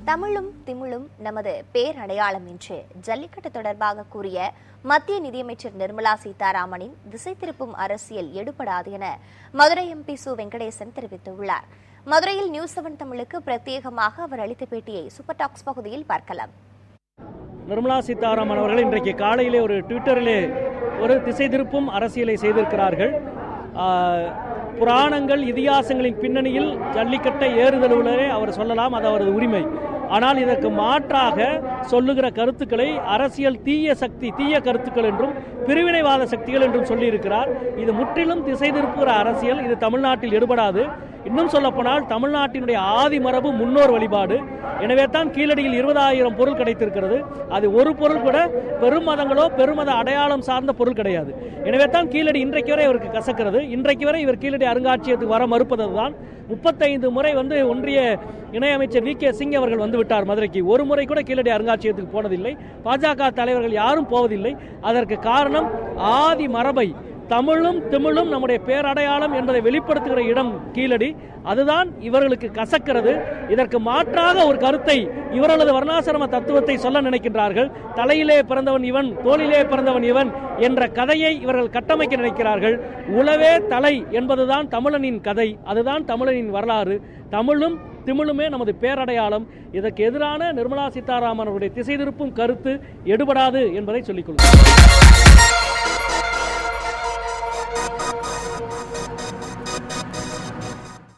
தமிழும் திமிழும் நமது பேரடையாளம் என்று ஜல்லிக்கட்டு தொடர்பாக கூறிய மத்திய நிதியமைச்சர் நிர்மலா சீதாராமனின் திசை திருப்பும் அரசியல் எடுபடாது என மதுரை எம்பி சு வெங்கடேசன் தெரிவித்துள்ளார். மதுரையில் நியூஸ் 7 தமிழுக்கு பிரத்யேகமாக அவர் அளித்த பேட்டியை சூப்பர் டாக்ஸ் பகுதியில் பார்க்கலாம். நிர்மலா சீதாராமன் அவர்கள் இன்றைக்கு காலையிலே ஒரு ட்விட்டரிலே ஒரு திசை திருப்பும் அரசியலை செய்திருக்கிறார்கள். புராணங்கள் இதிகாசங்களின் பின்னணியில் ஜல்லிக்கட்டை ஏறுதலுள்ளே அவர் சொல்லலாம், அது அவரது உரிமை. ஆனால் இதற்கு மாற்றாக சொல்லுகிற கருத்துக்களை அரசியல் தீய கருத்துக்கள் என்றும் பிரிவினைவாத சக்திகள் என்றும் சொல்லியிருக்கிறார். இது முற்றிலும் திசை திருப்புகிற அரசியல். இது தமிழ்நாட்டில் எடுபடாது. இன்னும் சொல்லப்போனால் தமிழ்நாட்டினுடைய ஆதி மரபு முன்னோர் வழிபாடு. எனவே தான் கீழடியில் 20,000 பொருள் கிடைத்திருக்கிறது. அது ஒரு பொருள் கூட பெருமதங்களோ பெருமத அடையாளம் சார்ந்த பொருள் கிடையாது. எனவே தான் கீழடி இன்றைக்கு வரை இவருக்கு கசக்கிறது. இன்றைக்கு வரை இவர் கீழடி அருங்காட்சியகத்துக்கு வர மறுப்பதுதான். 35 முறை ஒன்றிய இணையமைச்சர் வி கே சிங் அவர்கள் வந்து விட்டார் மதுரைக்கு. ஒரு முறை கூட கீழடி அருங்காட்சியகத்துக்கு போனதில்லை. பாஜக தலைவர்கள் யாரும் போவதில்லை. அதற்கு காரணம் ஆதி மரபை, தமிழும் திமிழும் நம்முடைய பேரடையாளம் என்பதை வெளிப்படுத்துகிற இடம் கீழடி. அதுதான் இவர்களுக்கு கசக்கிறது. இதற்கு மாற்றாக ஒரு கருத்தை, இவர்களது வர்ணாசிரம தத்துவத்தை சொல்ல நினைக்கின்றார்கள். தலையிலே பிறந்தவன் இவன், தோளிலே பிறந்தவன் இவன் என்ற கதையை இவர்கள் கட்டமைக்க நினைக்கிறார்கள். உளவே தலை என்பதுதான் தமிழனின் கதை, அதுதான் தமிழனின் வரலாறு. தமிழும் திமிழுமே நமது பேரடையாளம். இதற்கு எதிரான நிர்மலா சீதாராமன் அவருடைய திசை திருப்பும் கருத்து எடுபடாது என்பதை சொல்லிக் கொள்கிறேன்.